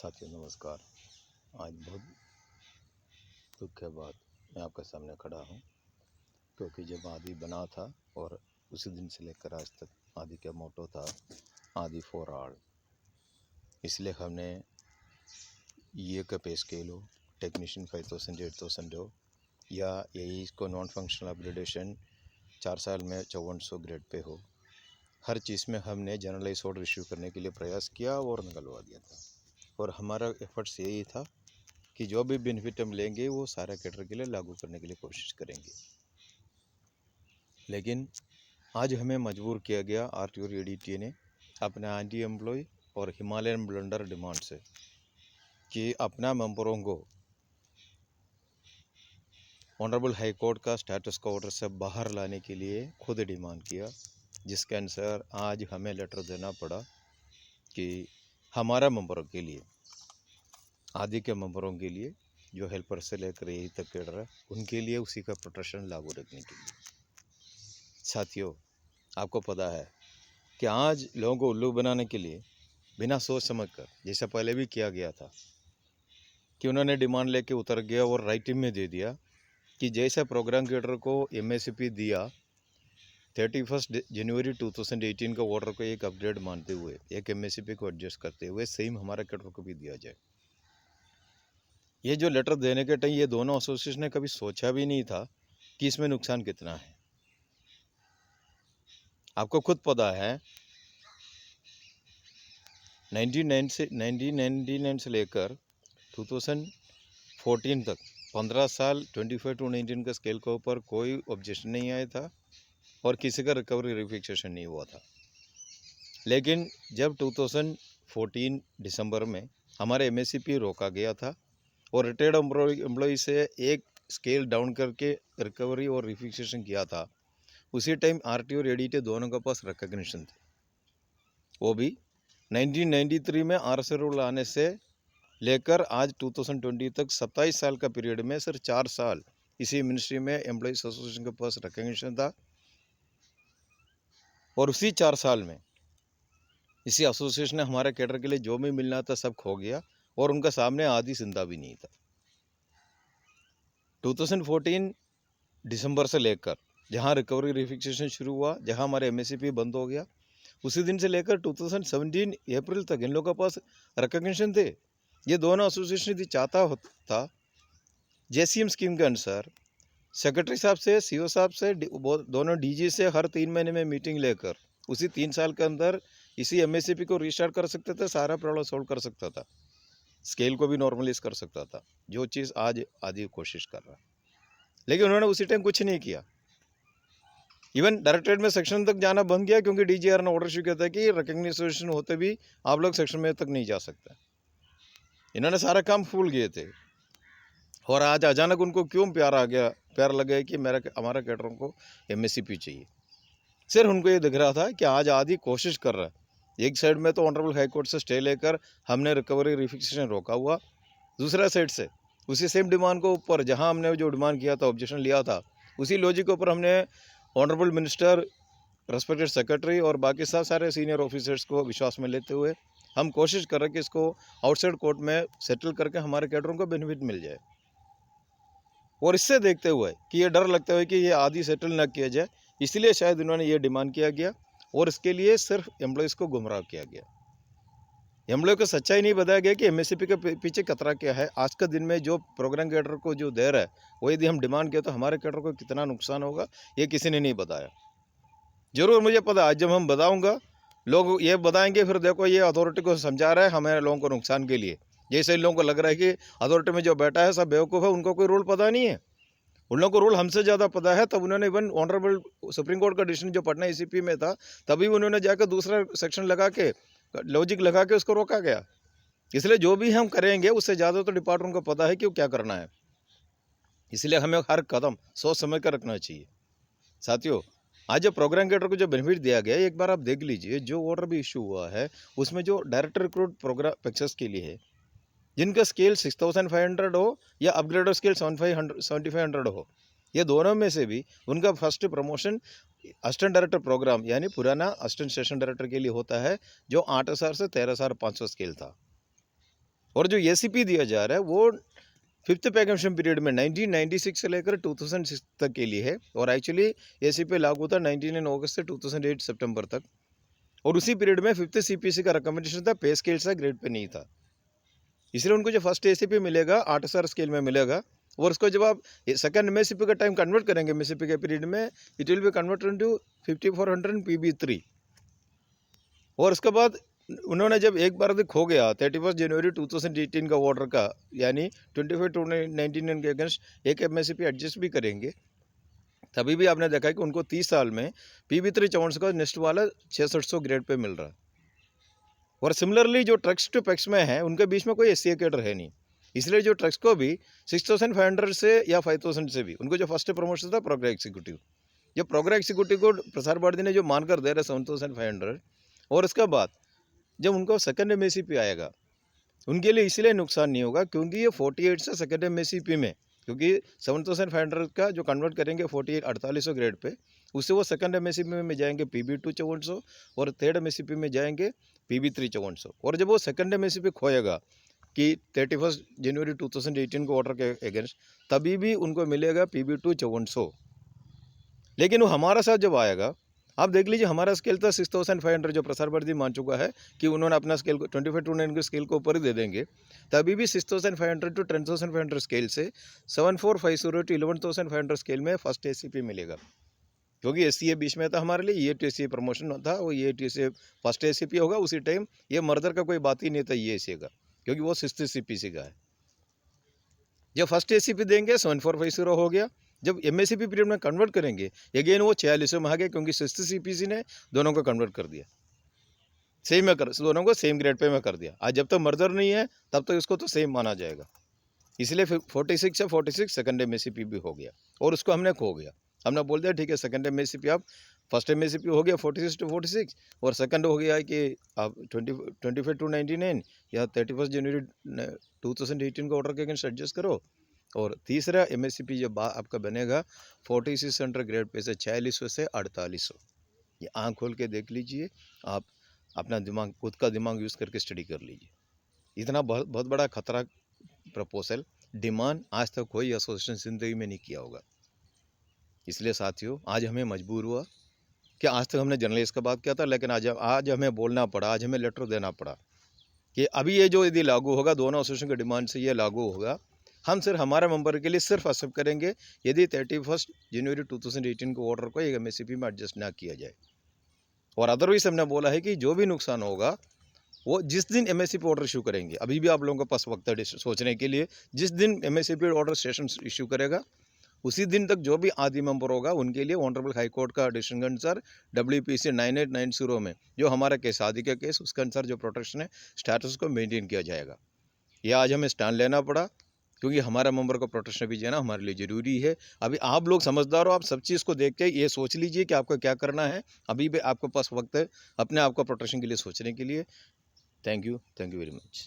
साथियों नमस्कार। आज बहुत दुख के बाद मैं आपके सामने खड़ा हूँ, क्योंकि जब आदि बना था और उसी दिन से लेकर आज तक आदि का मोटो था आदि फॉर ऑल। इसलिए हमने ये का पे स्केल हो, टेक्नीशियन 5000 8000 हो, या यही इसको नॉन फंक्शनल अपग्रेडेशन 4 साल में 5400 ग्रेड पे हो, हर चीज़ में हमने जनरलाइज ऑर्डर इश्यू करने के लिए प्रयास किया और निकलवा दिया था। और हमारा एफर्ट्स यही था कि जो भी बेनिफिट हम लेंगे वो सारा कैटर के लिए लागू करने के लिए कोशिश करेंगे। लेकिन आज हमें मजबूर किया गया आरटीओ और एडीटी ने अपने एंटी एम्प्लॉय और हिमालयन ब्लंडर डिमांड से कि अपना मेंबरों को ऑनरेबल हाई कोर्ट का स्टेटस को ऑर्डर से बाहर लाने के लिए खुद डिमांड किया, जिसके अनुसार आज हमें लेटर देना पड़ा कि हमारा मेंबरों के लिए, आदि के मेंबरों के लिए जो हेल्पर से लेकर यही तक कैडर है, उनके लिए उसी का प्रोटेक्शन लागू रखने के लिए। साथियों, आपको पता है कि आज लोगों को उल्लू बनाने के लिए बिना सोच समझ कर, जैसा पहले भी किया गया था कि उन्होंने डिमांड लेके उतर गया और राइटिंग में दे दिया कि जैसा प्रोग्राम कैडर को एमएसपी दिया 31 जनवरी 2018 का ऑर्डर को एक अपग्रेड मानते हुए, एक एमएसपी को एडजस्ट करते हुए सेम हमारा कैडर को भी दिया जाए। ये जो लेटर देने के टाइम ये दोनों एसोसिएशन ने कभी सोचा भी नहीं था कि इसमें नुकसान कितना है। आपको खुद पता है 1999 से लेकर 2014 तक 15 साल 25 to 19 का स्केल के ऊपर कोई ऑब्जेक्शन नहीं आया था और किसी का रिकवरी रिफिक्सेशन नहीं हुआ था। लेकिन जब 2014 दिसंबर में हमारे एमएसपी रोका गया था और रिटायर्ड एम्प्लॉय से एक स्केल डाउन करके रिकवरी और रिफिक्सेशन किया था, उसी टाइम आरटीओ और एडीटी दोनों के पास रिकग्निशन थे। वो भी 1993 में आरएसए रूल आने से लेकर आज 2020 तक 27 साल का पीरियड में सिर्फ 4 साल इसी मिनिस्ट्री में एम्प्लॉइज एसोसिएशन के पास रिकग्निशन था। और उसी 4 साल में इसी एसोसिएशन ने हमारे कैडर के लिए जो भी मिलना था सब खो गया और उनका सामने आदि जिंदा भी नहीं था। 2014 दिसंबर से लेकर जहां रिकवरी रिफिक्सेशन शुरू हुआ, जहां हमारे एमएसपी बंद हो गया, उसी दिन से लेकर 2017 अप्रैल तक इन लोगों के पास रिकग्निशन थे। ये दोनों एसोसिएशन यदि चाहता था जेसीएम स्कीम के अनुसार सेक्रेटरी साहब से, सीओ साहब से, दोनों डीजी से हर 3 महीने में मीटिंग लेकर उसी 3 साल के अंदर इसी एमएसपी को रिस्टार्ट कर सकते थे, सारा प्रॉब्लम सॉल्व कर सकता था, स्केल को भी नॉर्मलाइज कर सकता था, जो चीज़ आज आदि कोशिश कर रहा है। लेकिन उन्होंने उसी टाइम कुछ नहीं किया। इवन डायरेक्टरेट में सेक्शन तक जाना बंद किया, क्योंकि डीजीआर ने ऑर्डर इशू किया था कि रिकग्निशन होते भी आप लोग सेक्शन में तक नहीं जा सकते। इन्होंने सारा काम फूल किए थे और आज अचानक उनको क्यों प्यार लग गया कि हमारा कैडरों को एमएसपी चाहिए। सिर्फ उनको ये दिख रहा था कि आज आदि कोशिश कर रहा है। एक साइड में तो ऑनरेबल हाई कोर्ट से स्टे लेकर हमने रिकवरी रिफिक्सेशन रोका हुआ, दूसरा साइड से उसी सेम डिमांड को ऊपर जहां हमने जो डिमांड किया था, ऑब्जेक्शन लिया था, उसी लॉजिक के ऊपर हमने ऑनरेबल मिनिस्टर, रेस्पेक्टेड सेक्रेटरी और बाकी सारे सीनियर ऑफिसर्स को विश्वास में लेते हुए हम कोशिश कर रहे हैं कि इसको आउटसाइड कोर्ट में सेटल करके हमारे कैडरों को बेनिफिट मिल जाए। और इससे देखते हुए कि ये डर लगता है कि ये आदि सेटल ना किया जाए, इसलिए शायद इन्होंने ये डिमांड किया गया और इसके लिए सिर्फ एम्प्लॉयज़ को गुमराह किया गया। एम्प्लॉय को सच्चाई नहीं बताया गया कि एमएसपी के पीछे खतरा क्या है। आज के दिन में जो प्रोग्राम कैडर को जो दे रहा है, वो यदि हम डिमांड किया तो हमारे कैडर को कितना नुकसान होगा, ये किसी ने नहीं बताया। जरूर मुझे पता, आज जब हम बताऊंगा लोग ये बताएंगे, फिर देखो ये अथॉरिटी को समझा रहा है हमारे लोगों को नुकसान के लिए। जैसे इन लोगों को लग रहा है कि अथॉरिटी में जो बैठा है सब बेवकूफ़ है, उनको कोई रूल पता नहीं है। उन लोगों को रूल हमसे ज़्यादा पता है। तब उन्होंने इवन ऑनरेबल सुप्रीम कोर्ट का डिसीजन जो पटना ईसीपी में था, तभी उन्होंने जाकर दूसरा सेक्शन लगा के, लॉजिक लगा के उसको रोका गया। इसलिए जो भी हम करेंगे उससे ज़्यादा तो डिपार्टमेंट को पता है कि वो क्या करना है। इसलिए हमें हर कदम सोच समझ कर रखना चाहिए। साथियों, आज जो प्रोग्राम कैडर को जो बेनिफिट दिया गया है, एक बार आप देख लीजिए, जो ऑर्डर भी इशू हुआ है उसमें जो डायरेक्ट रिक्रूट प्रोग्राम पिक्चर्स के लिए है, जिनका स्केल 6500 हो या अपग्रेडर स्केल 7500 हो, ये दोनों में से भी उनका first promotion assistant director program यानी पुराना असिस्टेंट स्टेशन डायरेक्टर के लिए होता है, जो 8000 से 13500 स्केल था। और जो एसीपी दिया जा रहा है वो फिफ्थ पे कमीशन पीरियड में 1996 से लेकर 2006 तक के लिए है, और एक्चुअली एसीपी लागू था 19 अगस्त से 2008 सितंबर तक, और उसी पीरियड में फिफ्थ सीपीसी का रिकमेंडेशन था, पे स्केल से ग्रेड पे नहीं था। इसलिए उनको जो फर्स्ट एसीपी मिलेगा 8,000 स्केल में मिलेगा, और उसको जब आप सेकंड एमएससीपी का टाइम कन्वर्ट करेंगे एमएससीपी के पीरियड में, it will be converted into 5400 PB3। और उसके बाद उन्होंने जब एक बार खो गया 31 जनवरी 2018 का ऑर्डर का, यानी 25/2/19 के अगेंस्ट एक एमएससीपी एडजस्ट भी करेंगे, तभी भी आपने देखा है कि उनको 30 साल में PB3 5400 का नेक्स्ट वाला 6600 ग्रेड पे मिल रहा है। और सिमिलरली जो ट्रक्स टू पैक्स में है उनके बीच में कोई एससी कैडर है नहीं, इसलिए जो ट्रक्स को भी 6500 से या 5000 से भी उनको जो फर्स्ट प्रमोशन था प्रोग्राम एग्जीक्यूटिव, जो प्रोग्राम एग्जीक्यूटिव को प्रसार भारती ने जो मानकर दे रहे 7500, और उसके बाद जब उनको सेकंड एमएससीपी आएगा उनके लिए इसलिए नुकसान नहीं होगा क्योंकि ये 48 से सेकंड एमएससीपी में, क्योंकि 7500 का जो कन्वर्ट करेंगे 48 ग्रेड पे, उससे वो सेकंड एमएससीपी में जाएंगे PB2 5400, और थर्ड एमएससीपी में जाएंगे PB3 5400। और जब वो सेकंड एमएससीपी खोएगा कि 31 जनवरी 2018 को ऑर्डर के अगेंस्ट, तभी भी उनको मिलेगा PB2 5400। लेकिन वो हमारा साथ जब आएगा, आप देख लीजिए हमारा स्केल था 6500, जो प्रसार भारती मान चुका है कि उन्होंने अपना स्केल को 25/2/9 के स्केल को ऊपर ही दे देंगे, तभी भी 6500 टू 10500 स्केल से 7450 टू 11500 स्केल में फर्स्ट एसीपी मिलेगा, क्योंकि एससीए बीच में था हमारे लिए, ये टीसीए प्रमोशन था, वो ये टीसीए फर्स्ट एसीपी होगा उसी टाइम, ये मर्दर का कोई बात ही नहीं था ये एसीए का, क्योंकि वो 6th सीपीसी का है। जब फर्स्ट एसीपी देंगे 7450 हो गया, जब एमएससीपी पीरियड में कन्वर्ट करेंगे अगेन वो 46 में आ गया, क्योंकि 6th सीपीसी ने दोनों को कन्वर्ट कर दिया, सेम में कर दोनों को सेम ग्रेड पे में कर दिया। आज जब तक मर्दर नहीं है तब तक इसको तो सेम माना जाएगा, इसलिए फिर 46 से 46 सेकंड एमएससीपी भी हो गया, और उसको हमने खो गया। हमने बोल दिया ठीक है सेकंड एमएससीपी, आप फर्स्ट एमएससीपी हो गया 46 to 46, और सेकंड हो गया कि आप 25/2/99 या 31 जनवरी 2018 का ऑर्डर के अगेंस्ट एडजस्ट करो, और तीसरा एमएससीपी जब आपका बनेगा 4600 ग्रेड पे से 4600 से 4800। ये आँख खोल के देख लीजिए, आप अपना दिमाग, खुद का दिमाग यूज़ करके स्टडी कर लीजिए। इतना बहुत बहुत बड़ा खतरा प्रपोजल डिमांड आज तक कोई एसोसिएशन ज़िंदगी में नहीं किया होगा। इसलिए साथियों आज हमें मजबूर हुआ कि आज तक हमने जर्नलिस्ट का बात किया था, लेकिन आज हमें बोलना पड़ा, आज हमें लेटर देना पड़ा कि अभी ये जो यदि लागू होगा, दोनों एसोसिएशन की डिमांड से ये लागू होगा, हम सिर्फ हमारे मेंबर के लिए सिर्फ एक्सेप्ट करेंगे यदि 31 जनवरी 2018 को ऑर्डर को एक एमएससीपी में एडजस्ट ना किया जाए। और अदरवाइज हमने बोला है कि जो भी नुकसान होगा वो जिस दिन एमएससीपी ऑर्डर इशू करेंगे, अभी भी आप लोगों के पास वक्त है सोचने के लिए, जिस दिन एमएससीपी ऑर्डर स्टेशन इशू करेगा उसी दिन तक जो भी आदि मेंबर होगा उनके लिए ऑनरेबल हाई कोर्ट का डिसीजन के अनुसार WPC 9890 में जो हमारा केस आदि का केस, उसके अनुसार जो प्रोटेक्शन है स्टेटस को मेंटेन किया जाएगा। ये आज हमें स्टैंड लेना पड़ा, क्योंकि हमारा मेंबर को प्रोटेक्शन भी देना हमारे लिए ज़रूरी है। अभी आप लोग समझदार हो, आप सब चीज़ को देख के ये सोच लीजिए कि आपको क्या करना है। अभी भी आपके पास वक्त है अपने आप को प्रोटेक्शन के लिए सोचने के लिए। Thank you very much.